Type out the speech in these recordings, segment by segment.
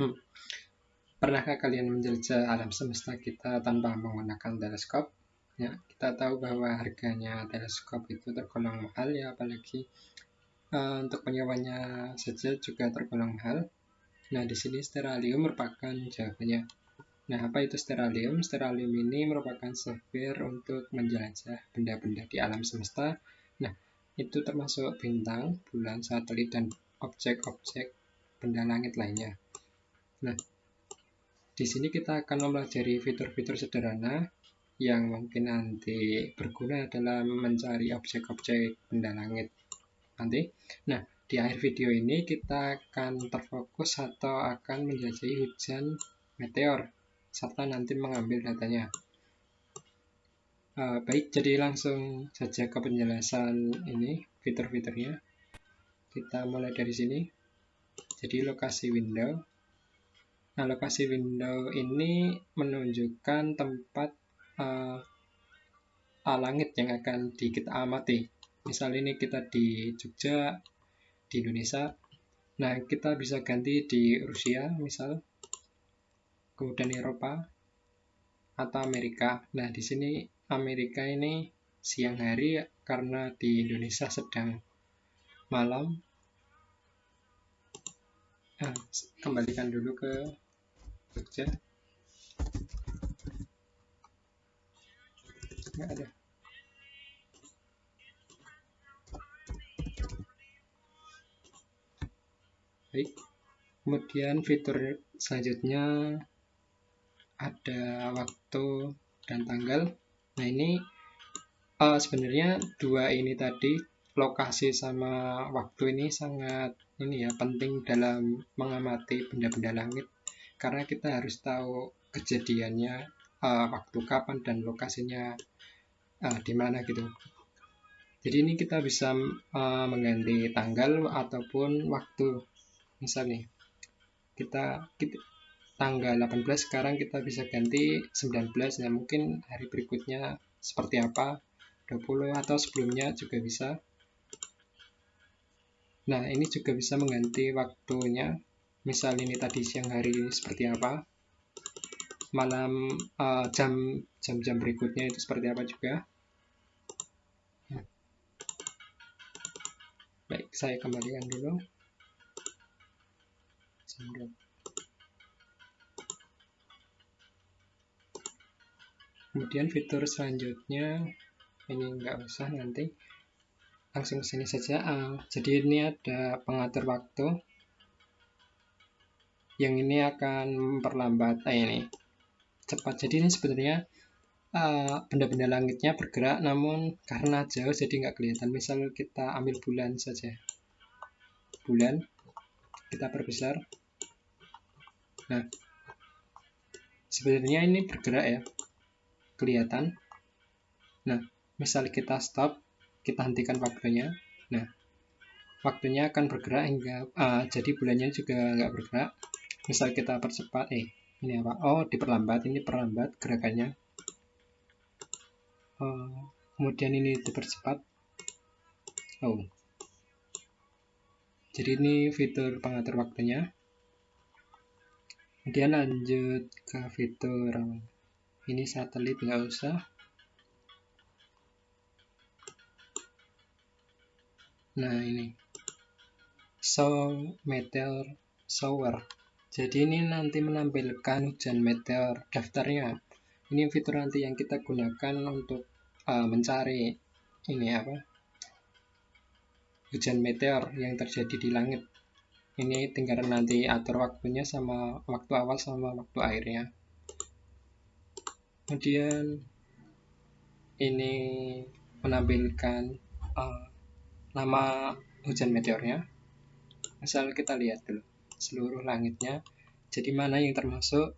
Hmm. Pernahkah kalian menjelajah alam semesta kita tanpa menggunakan teleskop? Ya, kita tahu bahwa harganya teleskop itu tergolong mahal ya, apalagi untuk penyewanya saja juga tergolong mahal. Nah, di sini steralium merupakan jawabannya. Nah, apa itu steralium? Steralium ini merupakan software untuk menjelajah benda-benda di alam semesta. Nah, itu termasuk bintang, bulan, satelit, dan objek-objek benda langit lainnya. Nah, di sini kita akan mempelajari fitur-fitur sederhana yang mungkin nanti berguna dalam mencari objek-objek benda langit nanti. Nah, di akhir video ini kita akan terfokus atau akan menjelajahi hujan meteor serta nanti mengambil datanya. Baik, jadi langsung saja ke penjelasan ini fitur-fiturnya. Kita mulai dari sini. Jadi lokasi window. Nah, lokasi window ini menunjukkan tempat langit yang akan kita amati. Misal ini kita di Jogja, di Indonesia. Nah, kita bisa ganti di Rusia, misal, kemudian Eropa, atau Amerika. Nah, di sini Amerika ini siang hari karena di Indonesia sedang malam. Nah, kembalikan dulu ke Jogja. Nggak ada. Baik. Kemudian fitur selanjutnya ada waktu dan tanggal. Nah, ini sebenarnya dua ini tadi, lokasi sama waktu ini sangat penting dalam mengamati benda-benda langit, karena kita harus tahu kejadiannya waktu kapan dan lokasinya di mana gitu. Jadi ini kita bisa mengganti tanggal ataupun waktu. Misal nih, kita tanggal 18 sekarang kita bisa ganti 19, ya mungkin hari berikutnya seperti apa, 20 atau sebelumnya juga bisa. Nah, ini juga bisa mengganti waktunya. Misal ini tadi siang hari ini seperti apa, malam jam-jam berikutnya itu seperti apa juga. Baik, saya kembalikan dulu. Kemudian fitur selanjutnya ini nggak usah, nanti langsung ke sini saja. Jadi ini ada pengatur waktu yang ini akan memperlambat ini cepat. Jadi ini sebenarnya benda-benda langitnya bergerak, namun karena jauh jadi nggak kelihatan. Misal kita ambil bulan saja, bulan kita perbesar. Nah, sebenarnya ini bergerak ya, kelihatan. Nah, misal kita stop, kita hentikan waktunya. Nah, waktunya akan bergerak hingga jadi bulannya juga nggak bergerak. Misal kita percepat, ini apa? Oh, diperlambat, ini perlambat gerakannya. Kemudian ini dipercepat. Oh, jadi ini fitur pengatur waktunya. Kemudian lanjut ke fitur ini satelit, nggak usah. Nah, ini show meteor shower. Jadi ini nanti menampilkan hujan meteor daftarnya. Ini fitur nanti yang kita gunakan untuk mencari ini apa, hujan meteor yang terjadi di langit. Ini tinggal nanti atur waktunya sama waktu awal sama waktu akhirnya. Kemudian ini menampilkan nama hujan meteornya. Misal kita lihat dulu seluruh langitnya, jadi mana yang termasuk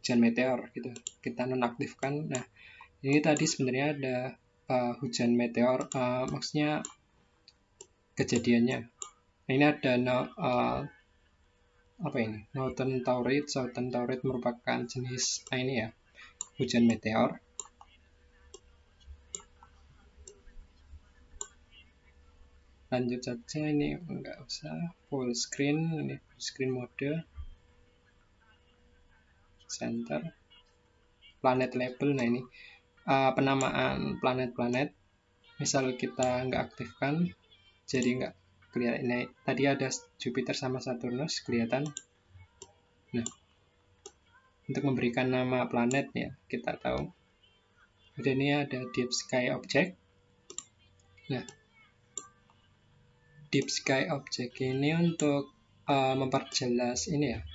hujan meteor gitu, kita nonaktifkan. Nah, ini tadi sebenarnya ada hujan meteor, maksudnya kejadiannya. Nah, ini ada apa ini, Northern Taurid. Southern Taurid merupakan jenis ini ya, hujan meteor. Lanjut saja, ini enggak usah full screen, ini full screen mode. center, planet label. Nah ini penamaan planet-planet. Misal kita nggak aktifkan, jadi nggak kelihatan. Nah, tadi ada Jupiter sama Saturnus kelihatan. Nah, untuk memberikan nama planet ya kita tahu. Kemudian ini ada Deep Sky Object. Nah, Deep Sky Object ini untuk memperjelas ini ya,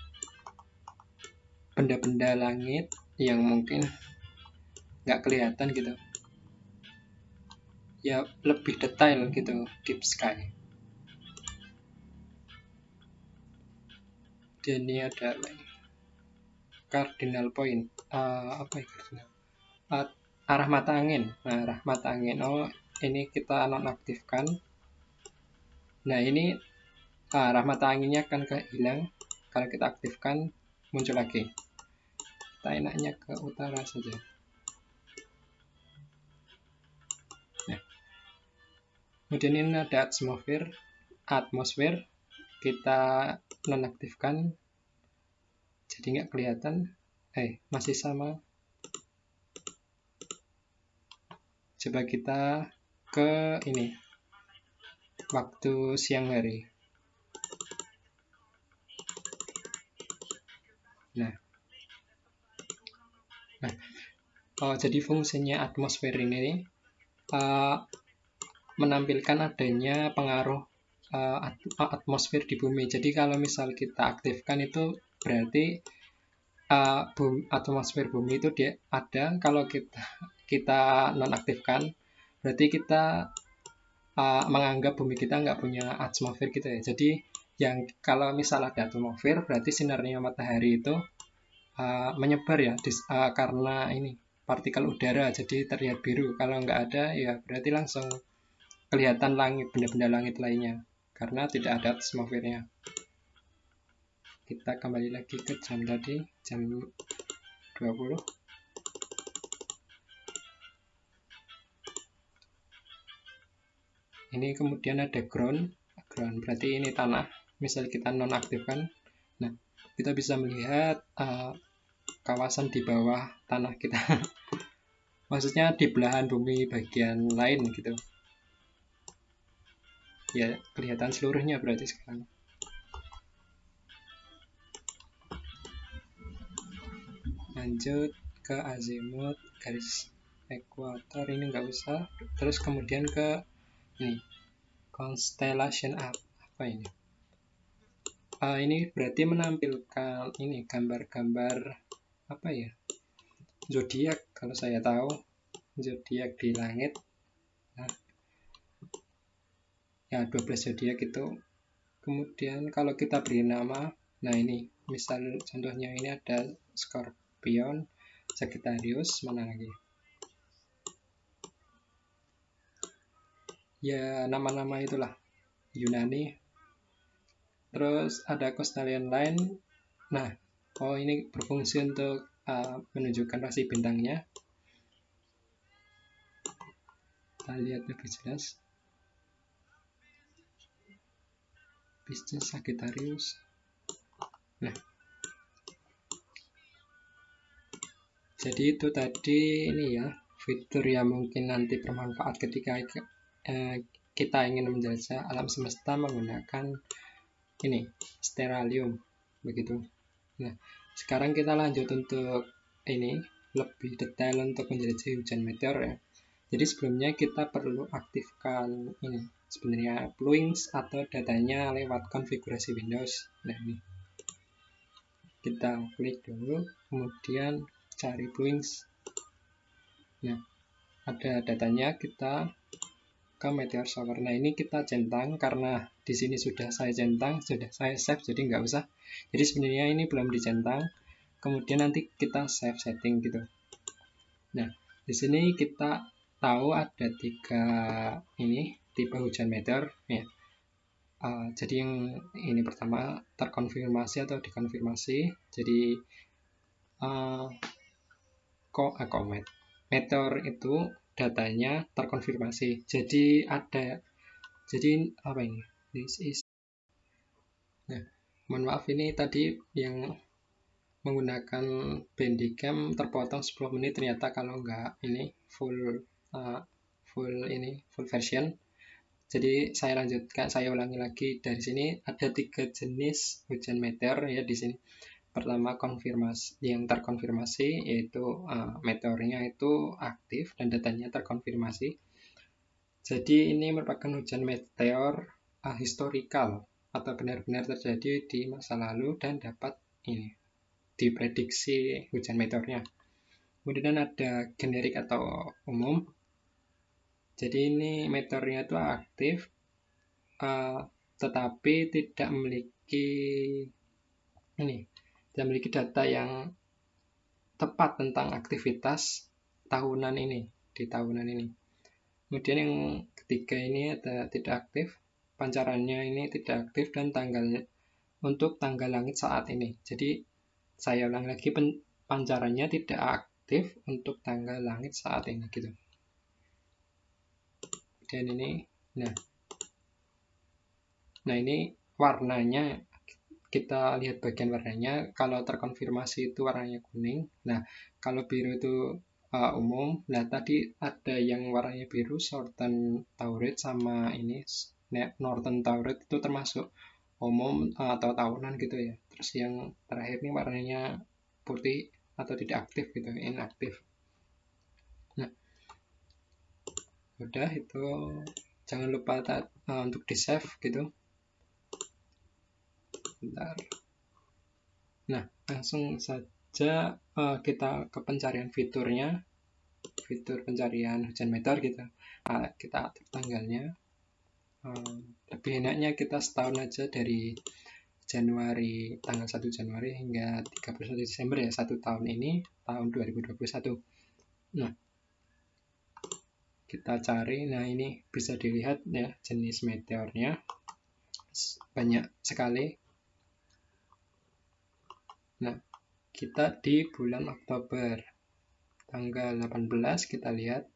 benda-benda langit yang mungkin nggak kelihatan gitu ya, lebih detail gitu. Deep Sky. Dan ini ada cardinal point, apa ya cardinal? Arah mata angin. Nah, arah mata angin, ini kita nonaktifkan. Nah ini arah mata anginnya akan hilang. Kalau kita aktifkan muncul lagi. Kita enaknya ke utara saja. Nah, kemudian ini ada atmosfer kita nonaktifkan, jadi nggak kelihatan. Masih sama. Coba kita ke ini, waktu siang hari. Jadi fungsinya atmosfer ini menampilkan adanya pengaruh atmosfer di bumi. Jadi kalau misal kita aktifkan itu berarti atmosfer bumi itu dia ada. Kalau kita nonaktifkan, berarti kita menganggap bumi kita nggak punya atmosfer gitu ya. Jadi yang kalau misal ada atmosfer, berarti sinarnya matahari itu menyebar ya, karena ini partikel udara, jadi terlihat biru. Kalau nggak ada ya berarti langsung kelihatan langit, benda-benda langit lainnya, karena tidak ada atmosfernya. Kita kembali lagi ke jam tadi, jam 20. Ini kemudian ada ground berarti ini tanah. Misal kita nonaktifkan, nah kita bisa melihat kawasan di bawah tanah kita. Maksudnya di belahan bumi bagian lain gitu. Ya kelihatan seluruhnya berarti sekarang. Lanjut ke azimut, garis ekuator ini nggak usah. Terus kemudian ke ini constellation apa ini? Ini berarti menampilkan ini gambar-gambar apa ya? Zodiak, kalau saya tahu zodiak di langit. Nah, ya 12 zodiak itu. Kemudian kalau kita beri nama, nah ini misal contohnya ini ada Scorpion, Sagittarius, mana lagi? Ya nama-nama itulah, Yunani. Terus ada constellation lain. Nah, ini berfungsi untuk menunjukkan rasi bintangnya. Kita lihat lebih jelas. Pisces, Sagittarius. Nah, jadi itu tadi ini ya, fitur yang mungkin nanti bermanfaat ketika kita ingin menjelajah alam semesta menggunakan ini steralium begitu. Nah, sekarang kita lanjut untuk ini lebih detail untuk menjelajahi hujan meteor ya. Jadi sebelumnya kita perlu aktifkan ini sebenarnya Bluings atau datanya lewat konfigurasi Windows. Nah ini kita klik dulu, kemudian cari Bluings. Nah ada datanya, kita ke Meteor Shower. Nah ini kita centang karena di sini sudah saya centang, sudah saya save, jadi nggak usah. Jadi sebenarnya ini belum dicentang. Kemudian nanti kita save setting gitu. Nah di sini kita tahu ada 3 ini tipe hujan meteor ya. Jadi yang ini pertama terkonfirmasi atau dikonfirmasi. Jadi komet meteor itu datanya terkonfirmasi. Jadi apa ini? This is. Nah, mohon maaf ini tadi yang menggunakan Bandicam terpotong 10 menit, ternyata kalau nggak ini full version. Jadi saya lanjutkan, saya ulangi lagi. Dari sini ada 3 jenis hujan meteor ya di sini. Pertama, konfirmasi yang terkonfirmasi, yaitu meteornya itu aktif dan datanya terkonfirmasi. Jadi ini merupakan hujan meteor historikal atau benar-benar terjadi di masa lalu dan dapat ini diprediksi hujan meteornya. Kemudian ada generik atau umum. Jadi ini meteornya itu aktif, tetapi tidak memiliki data yang tepat tentang aktivitas tahunan ini di tahunan ini. Kemudian yang ketiga ini ada tidak aktif, pancarannya ini tidak aktif dan tanggalnya untuk tanggal langit saat ini. Jadi saya ulang lagi, pancarannya tidak aktif untuk tanggal langit saat ini gitu. Dan ini, nah ini warnanya, kita lihat bagian warnanya. Kalau terkonfirmasi itu warnanya kuning. Nah, kalau biru itu umum. Nah, tadi ada yang warnanya biru, Southern Taurid, sama ini Northern Taurid, itu termasuk umum atau tahunan gitu ya. Terus yang terakhir ini warnanya putih atau tidak aktif gitu, inaktif. Nah, udah itu, jangan lupa untuk di save gitu. Bentar. Nah, langsung saja kita ke pencarian fiturnya, fitur pencarian hujan meteor gitu. Kita atur tanggalnya. Lebih enaknya kita setahun aja, dari Januari, tanggal 1 Januari hingga 31 Desember ya, 1 tahun ini, tahun 2021. Nah, kita cari. Nah, ini bisa dilihat ya jenis meteornya, banyak sekali. Nah, kita di bulan Oktober tanggal 18, kita lihat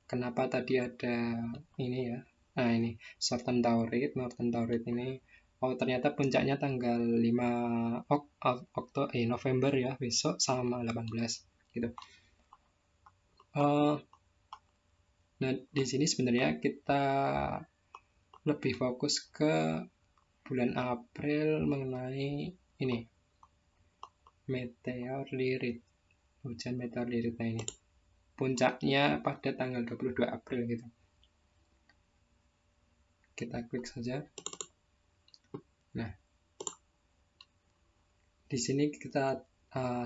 kenapa tadi ada ini ya. Nah, ini Northern Taurid ini, oh ternyata puncaknya tanggal 5 November ya, besok sama 18 gitu. Nah, di sini sebenarnya kita lebih fokus ke bulan April mengenai ini meteor lirit, hujan meteor lirit. Nah, ini puncaknya pada tanggal 22 April gitu. Kita klik saja. Nah, di sini kita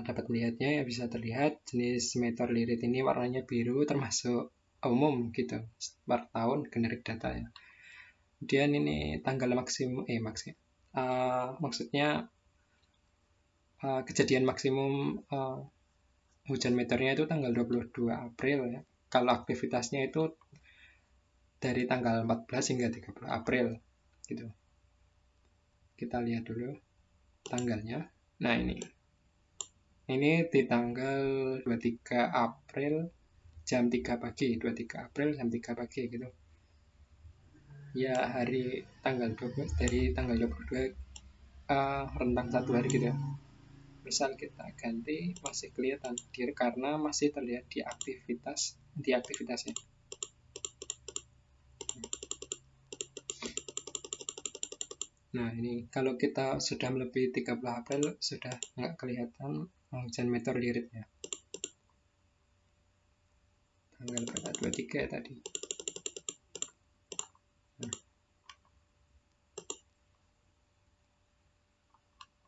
dapat melihatnya ya, bisa terlihat jenis meteor lirit ini warnanya biru, termasuk umum gitu, per tahun generik data ya. Kemudian ini tanggal maksimum, maksudnya kejadian maksimum hujan meteornya itu tanggal 22 April ya. Kalau aktivitasnya itu dari tanggal 14 hingga 30 April gitu. Kita lihat dulu tanggalnya. Nah, ini di tanggal 23 April jam 3 pagi, 23 April jam 3 pagi gitu. Ya, hari tanggal 12, dari tanggal 22 rentang 1 hari gitu. Misal kita ganti, masih kelihatan karena masih terlihat di aktivitasnya. Nah, ini kalau kita sudah melebihi 30 April sudah nggak kelihatan hujan meteor lirit ya. Tanggal 23 ya tadi.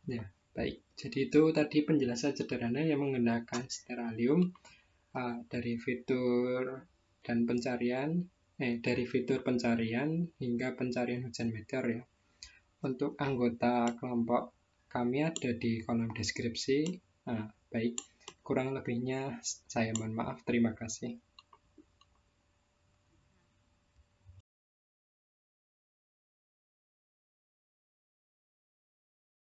Ya, baik. Jadi itu tadi penjelasan sederhana yang menggunakan steralium dari fitur dan pencarian, dari fitur pencarian hingga pencarian hujan meteor ya. Untuk anggota kelompok kami ada di kolom deskripsi. Baik, kurang lebihnya saya mohon maaf. Terima kasih.